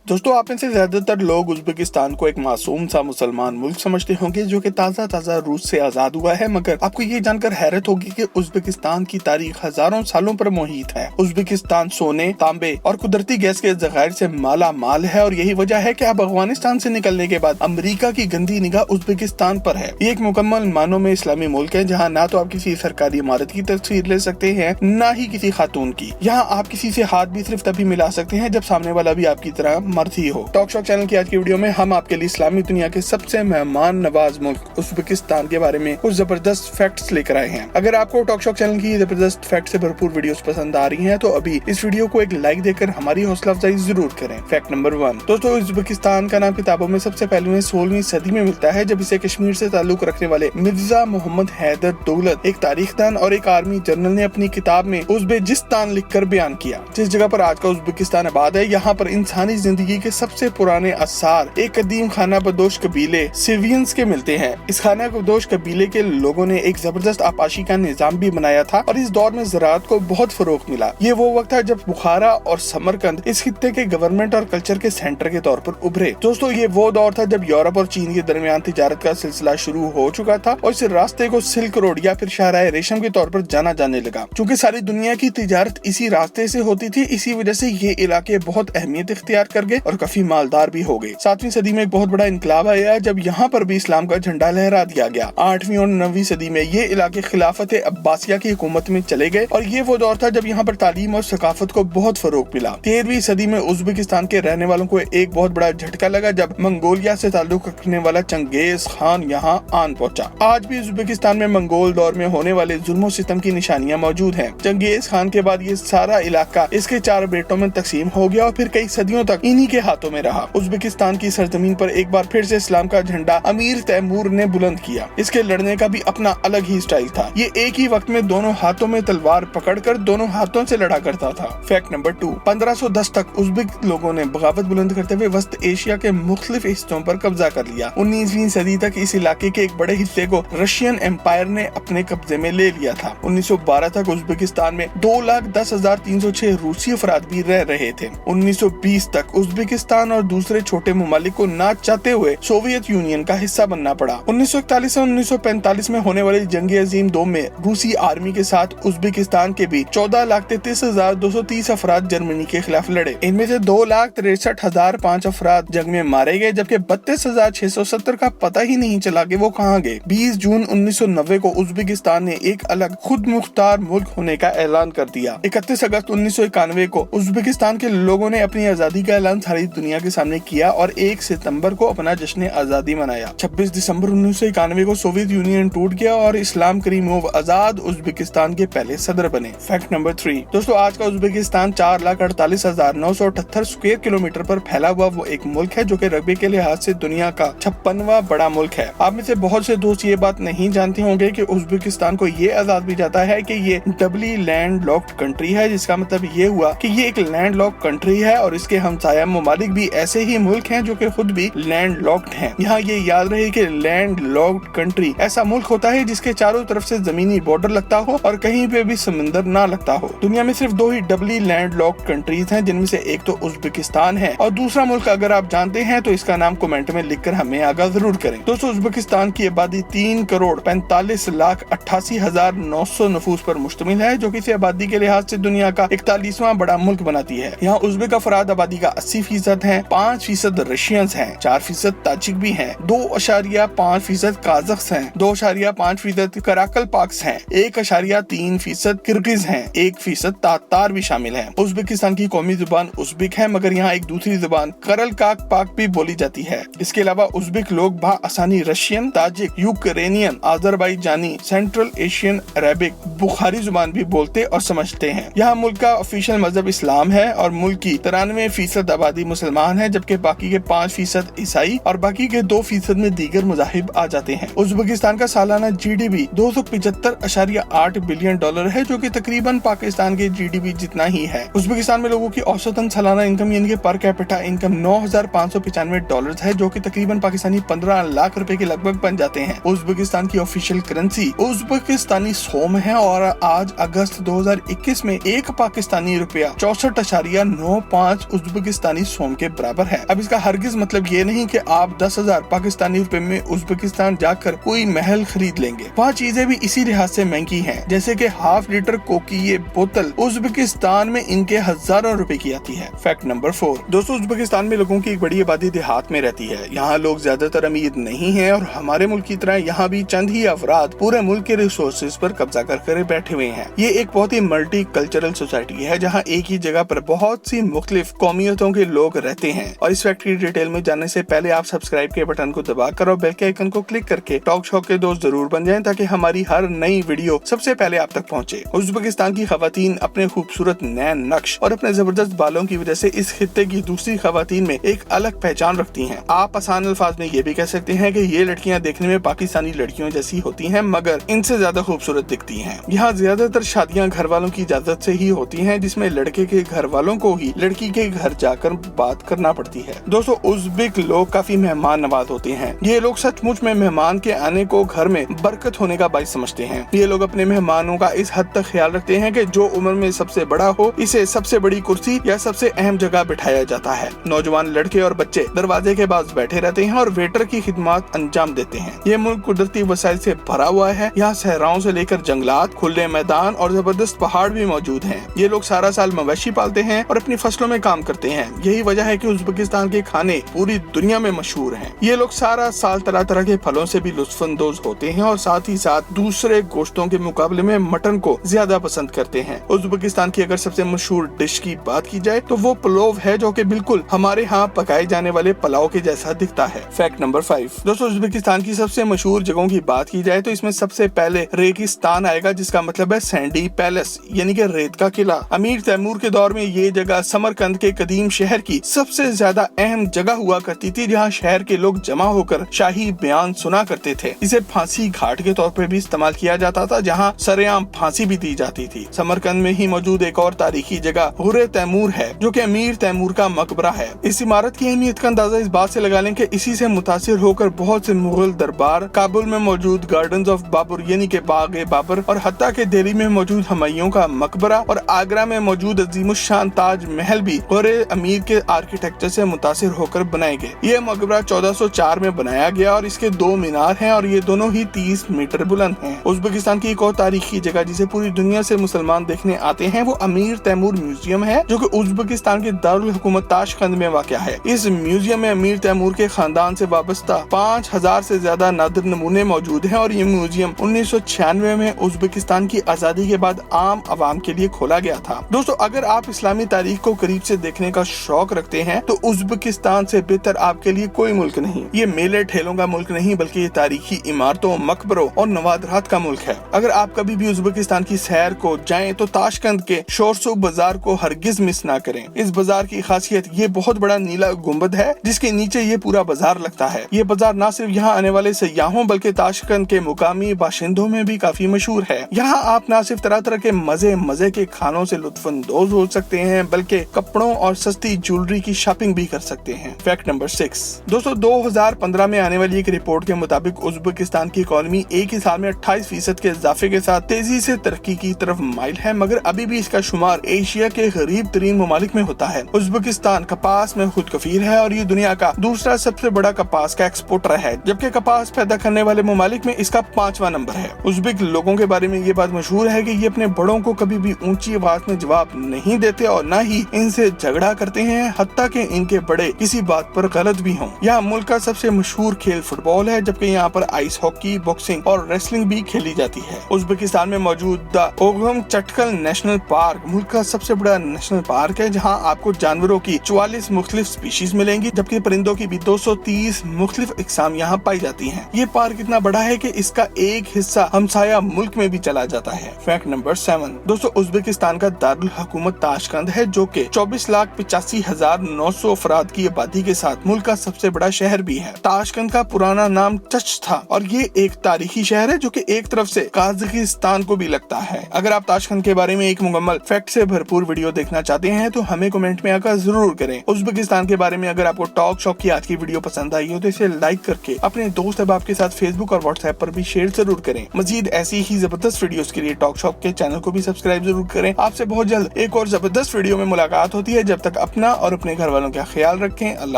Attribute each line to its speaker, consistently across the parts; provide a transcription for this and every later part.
Speaker 1: दोस्तों, आप में से ज्यादातर लोग उज़्बेकिस्तान को एक मासूम सा मुसलमान मुल्क समझते होंगे जो कि ताज़ा रूस से आजाद हुआ है, मगर आपको ये जानकर हैरत होगी कि उज़्बेकिस्तान की तारीख हजारों सालों पर मोहित है। उज़्बेकिस्तान सोने, तांबे और कुदरती गैस के ज़खायर से माला माल है और यही वजह है कि अब अफगानिस्तान से निकलने के बाद अमेरिका की गंदी निगाह उज़्बेकिस्तान पर है। ये एक मुकम्मल मानों में इस्लामी मुल्क है जहाँ ना तो आप किसी सरकारी इमारत की तस्वीर ले सकते हैं, ना ही किसी खातून की। यहाँ आप किसी से हाथ भी सिर्फ तभी मिला सकते हैं जब सामने वाला भी आपकी तरह मर्द ही हो। टॉकशॉक चैनल की आज की वीडियो में हम आपके लिए इस्लामी दुनिया के सबसे मेहमान नवाज मुल्क उज़्बेकिस्तान के बारे में कुछ जबरदस्त फैक्ट्स लेकर आए हैं। अगर आपको टॉकशॉक चैनल की जबरदस्त फैक्ट से भरपूर वीडियोस पसंद आ रही हैं तो अभी इस वीडियो को एक लाइक देकर हमारी हौसला अफजाई जरूर करें। Fact number 1। दोस्तों, उज़्बेकिस्तान का नाम किताबों में सबसे पहले 16वीं सदी में मिलता है, जब इसे कश्मीर से ताल्लुक रखने वाले मिर्जा मोहम्मद हैदर दौलत, एक तारीखदान और एक आर्मी जनरल ने अपनी किताब में उज़्बेकिस्तान लिखकर बयान किया। जिस जगह पर आज का उज़्बेकिस्तान आबाद है, यहाँ पर इंसानी जिंदगी के सबसे पुराने आसार एक कदीम खाना बदोश कबीले सिवियंस के मिलते हैं। इस खाना बदोश कबीले के लोगों ने एक जबरदस्त आपाशी का निजाम भी बनाया था और इस दौर में ज़राअत को बहुत फरोग मिला। ये वो वक्त था जब बुखारा और समरकंद इस खित्ते के गवर्नमेंट और कल्चर के सेंटर के तौर पर उभरे। दोस्तों, ये वो दौर था जब यूरोप और चीन के दरमियान तिजारत का सिलसिला शुरू हो चुका था और इस रास्ते को सिल्क रोड या फिर शाहराह रेशम के तौर पर जाना जाने लगा। चूँकि सारी दुनिया की तिजारत इसी रास्ते से होती थी, इसी वजह से ये इलाके बहुत अहमियत इख्तियार कर गए और काफी मालदार भी हो गए। 7वीं सदी में एक बहुत बड़ा इनकलाब आया जब यहाँ पर भी इस्लाम का झंडा लहरा दिया गया। 8वीं और 9वीं सदी में ये इलाके खिलाफत अब्बासिया की हुकूमत में चले गए और ये वो दौर था जब यहाँ पर तालीम और सकाफत को बहुत फरोग मिला। 13वीं सदी में उज़्बेकिस्तान के रहने वालों को एक बहुत बड़ा झटका लगा जब मंगोलिया से ताल्लुक रखने वाला चंगेज खान यहाँ आन पहुंचा। आज भी उज़्बेकिस्तान में मंगोल दौर में होने वाले जुल्म और सितम की निशानियां मौजूद हैं। चंगेज खान के बाद ये सारा इलाका इसके 4 बेटों में तकसीम हो गया और फिर कई सदियों तक इन्हीं के हाथों में रहा। उज़्बेकिस्तान की सरजमीन पर एक बार फिर से इस्लाम का झंडा अमीर तैमूर ने बुलंद किया। इसके लड़ने का भी अपना अलग ही स्टाइल था। ये एक ही वक्त में दोनों हाथों में तलवार पकड़कर दोनों हाथों से लड़ा करता था। Fact number 2। 1510 तक उज़्बेक लोगों ने बगावत बुलंद करते हुए वस्त एशिया के मुख्तलिफ हिस्सों पर कब्जा कर लिया। 19वीं सदी तक इस इलाके के एक बड़े हिस्से को रशियन एम्पायर ने अपने कब्जे में ले लिया था। 1912 तक उज़्बेकिस्तान में 2,10,306 रूसी अफराद भी रह रहे थे। 1920 तक उज़्बेकिस्तान और दूसरे छोटे ममालिक को ना चाहते हुए सोवियत यूनियन का हिस्सा बनना पड़ा। 1941 से 1945 में होने वाली जंग अजीम 2 में रूसी आर्मी के साथ उज़्बेकिस्तान के भी 14,33,230 अफराद जर्मनी के खिलाफ लड़े। इनमें से 2,63,005 अफराद जंग में मारे गए, जबकि 32,670 का पता ही नहीं चला कि वो कहाँ गए। 20 जून 1990 को उज़्बेकिस्तान ने एक अलग खुद मुख्तार मुल्क होने का ऐलान कर दिया। 31 अगस्त 1991 को उज़्बेकिस्तान के लोगों ने अपनी आजादी का ऐलान सारी दुनिया के सामने किया और 1 सितंबर को अपना जश्न आजादी मनाया। 26 दिसंबर 1991 को सोवियत यूनियन टूट गया और इस्लाम करीमोव आजाद उज़्बेकिस्तान के पहले सदर बने। Fact number 3। दोस्तों, आज का उज़्बेकिस्तान 4,48,978 स्क्वायर किलोमीटर पर फैला हुआ वो एक मुल्क है जो कि रकबे के लिहाज से दुनिया का 56वां बड़ा मुल्क है। आप में से बहुत से दोस्त ये बात नहीं जानते होंगे कि उज़्बेकिस्तान को ये आजाद भी जाता है कि ये डबली लैंड लॉक्ड कंट्री है, जिसका मतलब ये हुआ कि ये एक लैंड लॉक्ड कंट्री है और इसके हमसाया ममालिक भी ऐसे ही मुल्क हैं जो कि खुद भी लैंड लॉक्ड हैं। यहाँ ये याद रहे कि लैंड लॉक्ड कंट्री ऐसा मुल्क होता है जिसके चारों तरफ से जमीनी बॉर्डर लगता हो और कहीं पे भी समंदर ना लगता हो। दुनिया में सिर्फ 2 ही डबली लैंड लॉक्ड कंट्रीज हैं, जिनमें से एक तो उज़्बेकिस्तान है और दूसरा मुल्क अगर आप जानते हैं तो इसका नाम कमेंट में लिखकर हमें आगाह जरूर करें। दोस्तों, उज़्बेकिस्तान की आबादी 3,45,88,900 नफूस पर मुश्तमिल है, जो कि इसे आबादी के लिहाज से दुनिया का 41वां बड़ा मुल्क बनाती है। यहाँ उज़्बेक अफराद आबादी का 80% है, 5% रशियंस हैं, 4% ताजिक भी हैं, 2.5% काज़ख्स हैं, 2.5% कराकल पाक्स हैं, 1.3% किर्गिज हैं, 1% तातार भी शामिल हैं। उज़्बेकिस्तान की कौमी जुबान उज़्बेक है, मगर यहाँ एक दूसरी जुबान करल काक पाक भी बोली जाती है। इसके अलावा उज़्बेक लोग आसानी Russian, Tajik, Ukrainian, Azerbaijani, Central Asian Arabic, बुखारी जुबान भी बोलते और समझते हैं। यहाँ मुल्क का ऑफिशियल मजहब इस्लाम है और मुल्क की 93% आबादी मुसलमान है, जबकि बाकी के 5% ईसाई और बाकी के 2% में दीगर मज़ाहिब आ जाते हैं। उज़्बेकिस्तान का सालाना GDP 275.8 बिलियन डॉलर है, जो कि तकरीबन पाकिस्तान के GDP जितना ही है। उज़्बेकिस्तान में लोगों की औसतन सालाना इनकम यानी कि पर कैपिटा इनकम $9,595 है, जो कि तकरीबन पाकिस्तानी 15 लाख रुपए के लगभग बन जाते हैं। उज़्बेकिस्तान की ऑफिशियल करेंसी उज़्बेकिस्तानी सोम है और आज अगस्त 2021 में एक पाकिस्तानी रुपया 64.95 उज़्बेकिस्तानी पाकिस्तानी सोम के बराबर है। अब इसका हरगिज मतलब ये नहीं कि आप 10,000 पाकिस्तानी रुपए में उज़्बेकिस्तान जाकर कोई महल खरीद लेंगे। वहाँ चीजें भी इसी लिहाज से महंगी हैं, जैसे कि हाफ लीटर कोक की ये बोतल उज़्बेकिस्तान में इनके हजारों रुपए की आती है। Fact number 4। दोस्तों, उज़्बेकिस्तान में लोगों की एक बड़ी आबादी देहात में रहती है। यहाँ लोग ज्यादातर अमीर नहीं है और हमारे मुल्क की तरह यहाँ भी चंद ही अफराद पूरे मुल्क के रिसोर्सेज पर कब्जा कर बैठे हुए हैं। ये एक बहुत ही मल्टी कल्चरल सोसाइटी है जहाँ एक ही जगह पर बहुत सी मुख्तलिफ कौमियतों के लोग रहते हैं। और इस फैक्ट की डिटेल में जानने से पहले आप सब्सक्राइब के बटन को दबाकर और बेल के आइकन को क्लिक करके टॉक शॉक के दोस्त जरूर बन जाएं, ताकि हमारी हर नई वीडियो सबसे पहले आप तक पहुंचे। उज़्बेकिस्तान की खवातीन अपने खूबसूरत नैन नक्श और अपने जबरदस्त बालों की वजह से इस खित्ते की दूसरी खवातीन में एक अलग पहचान रखती हैं। आप आसान अल्फाज में ये भी कह सकते हैं कि ये लड़कियां देखने में पाकिस्तानी लड़कियों जैसी होती हैं, मगर इनसे ज्यादा खूबसूरत दिखती हैं। यहाँ ज्यादातर शादियाँ घर वालों की इजाजत से ही होती हैं, जिसमें लड़के के घर वालों को ही लड़की के घर जाकर बात करना पड़ती है। दोस्तों, उज़्बेक लोग काफी मेहमान नवाज होते हैं। ये लोग सचमुच में मेहमान के आने को घर में बरकत होने का बाइस समझते हैं। ये लोग अपने मेहमानों का इस हद तक ख्याल रखते हैं कि जो उम्र में सबसे बड़ा हो इसे सबसे बड़ी कुर्सी या सबसे अहम जगह बिठाया जाता है। नौजवान लड़के और बच्चे दरवाजे के पास बैठे रहते हैं और वेटर की खिदमत अंजाम देते हैं। ये मुल्क कुदरती वसाइल से भरा हुआ है। यहाँ सहराओं से लेकर जंगलात, खुले मैदान और जबरदस्त पहाड़ भी मौजूद हैं। ये लोग सारा साल मवेशी पालते हैं और अपनी फसलों में काम करते हैं। यही वजह है कि उज़्बेकिस्तान के खाने पूरी दुनिया में मशहूर हैं। ये लोग सारा साल तरह तरह के फलों से भी लुत्फानंदोज होते हैं और साथ ही साथ दूसरे गोश्तों के मुकाबले में मटन को ज्यादा पसंद करते हैं। उज़्बेकिस्तान की अगर सबसे मशहूर डिश की बात की जाए तो वो पुलाव है, जो कि बिल्कुल हमारे यहाँ पकाए जाने वाले पुलाव के जैसा दिखता है। Fact number 5। दोस्तों, उज़्बेकिस्तान की सबसे मशहूर जगहों की बात की जाए तो इसमें सबसे पहले रेगिस्तान आएगा, जिसका मतलब है सैंडी पैलेस यानी कि रेत का किला। अमीर तैमूर के दौर में ये जगह समरकंद के कदीम शहर की सबसे ज्यादा अहम जगह हुआ करती थी, जहाँ शहर के लोग जमा होकर शाही बयान सुना करते थे। इसे फांसी घाट के तौर पर भी इस्तेमाल किया जाता था, जहाँ सरेआम फांसी भी दी जाती थी। समरकंद में ही मौजूद एक और तारीखी जगह गुर्रे तैमूर है, जो कि अमीर तैमूर का मकबरा है। इस इमारत की अहमियत का अंदाजा इस बात से लगा लें कि इसी से मुतासिर होकर बहुत से मुगल दरबार, काबुल में मौजूद गार्डन्स ऑफ बाबर यानी के बाग बाबर, और हत्ता के दिल्ली में मौजूद हुमायूं का मकबरा और आगरा में मौजूद अजीमुशान ताज महल भी गुर्रे अमीर के आर्किटेक्चर से मुतासिर होकर बनाए गए। ये मकबरा 1404 में बनाया गया और इसके 2 मीनार हैं और ये दोनों ही 30 मीटर बुलंद हैं। उज़्बेकिस्तान की एक और तारीखी जगह जिसे पूरी दुनिया से मुसलमान देखने आते हैं वो अमीर तैमूर म्यूजियम है, जो कि उज़्बेकिस्तान के दारुल हुकूमत ताशकंद में वाक़या है। इस म्यूजियम में अमीर तैमूर के खानदान से वाबस्ता 5000 से ज्यादा नादिर नमूने मौजूद हैं और ये म्यूजियम 1996 में उज़्बेकिस्तान की आजादी के बाद आम आवाम के लिए खोला गया था। दोस्तों, अगर आप इस्लामी तारीख को करीब से देखने का शौक रखते हैं तो उज़्बेकिस्तान से बेहतर आपके लिए कोई मुल्क नहीं। ये मेले ठेलों का मुल्क नहीं, बल्कि ये तारीखी इमारतों, मकबरों और नवादरात का मुल्क है। अगर आप कभी भी उज़्बेकिस्तान की सैर को जाएं तो ताशकंद के शोरसू बाजार को हरगिज मिस ना करें। इस बाजार की खासियत ये बहुत बड़ा नीला गुंबद है, जिसके नीचे ये पूरा बाजार लगता है। ये बाजार न सिर्फ यहाँ आने वाले सयाहों बल्कि ताशकंद के मुकामी बाशिंदों में भी काफी मशहूर है। यहाँ आप न सिर्फ तरह तरह के मजे के खानों से लुत्फानंदोज हो सकते हैं, बल्कि कपड़ों और सस्ती ज्वेलरी की शॉपिंग भी कर सकते हैं। Fact number 6। दोस्तों, 2015 में आने वाली एक रिपोर्ट के मुताबिक उज़्बेकिस्तान की इकोनॉमी एक ही साल में 28% के इजाफे के साथ तेजी से तरक्की की तरफ माइल है, मगर अभी भी इसका शुमार एशिया के गरीब तरीन ममालिक में होता है। उज़्बेकिस्तान कपास में खुद कफील है और ये दुनिया का दूसरा सबसे बड़ा कपास का एक्सपोर्टर है, जबकि कपास पैदा करने वाले ममालिक में इसका 5वां नंबर है। उज़्बेक लोगों के बारे में ये बात मशहूर है कि ये अपने बड़ों को कभी भी ऊंची आवाज में जवाब नहीं देते और न ही इनसे झगड़ा करते हैं, हत्ता कि इनके बड़े किसी बात पर गलत भी हों। यहाँ मुल्क का सबसे मशहूर खेल फुटबॉल है, जबकि यहाँ पर आइस हॉकी, बॉक्सिंग और रेसलिंग भी खेली जाती है। उज़्बेकिस्तान में मौजूद द ओगम चटकल नेशनल पार्क मुल्क का सबसे बड़ा नेशनल पार्क है, जहाँ आपको जानवरों की 44 मुख्तलिफ स्पीशीज मिलेंगी, जबकि परिंदों की भी 230 मुख्तलिफ इकसाम यहाँ पाई जाती हैं। ये पार्क इतना बड़ा है कि इसका एक हिस्सा हमसाया मुल्क में भी चला जाता है। Fact number 7। दोस्तों, उज़्बेकिस्तान का दारुल हुकूमत ताशकंद है, जो कि 24,85,900 अफराद की आबादी के साथ मुल्क का सबसे बड़ा शहर भी है। ताशकंद का पुराना नाम चच था और ये एक तारीखी शहर है जो कि एक तरफ से कजाकिस्तान को भी लगता है। अगर आप ताशकंद के बारे में एक मुकम्मल फैक्ट से भरपूर वीडियो देखना चाहते हैं तो हमें कमेंट में आकर जरूर करें। उज़्बेकिस्तान के बारे में अगर आपको टॉक शॉक की आज की वीडियो पसंद आई हो तो इसे लाइक करके अपने दोस्त अहबाब के साथ फेसबुक और व्हाट्सएप पर भी शेयर जरूर करें। मजीद ऐसी ही जबरदस्त वीडियोस के लिए टॉक शॉक के चैनल को भी सब्सक्राइब जरूर करें। आपसे बहुत जल्द एक और जबरदस्त वीडियो में मुलाकात होती है। जब तक अपनी رکھنا اور اپنے گھر والوں کا خیال رکھیں۔ اللہ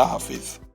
Speaker 1: حافظ۔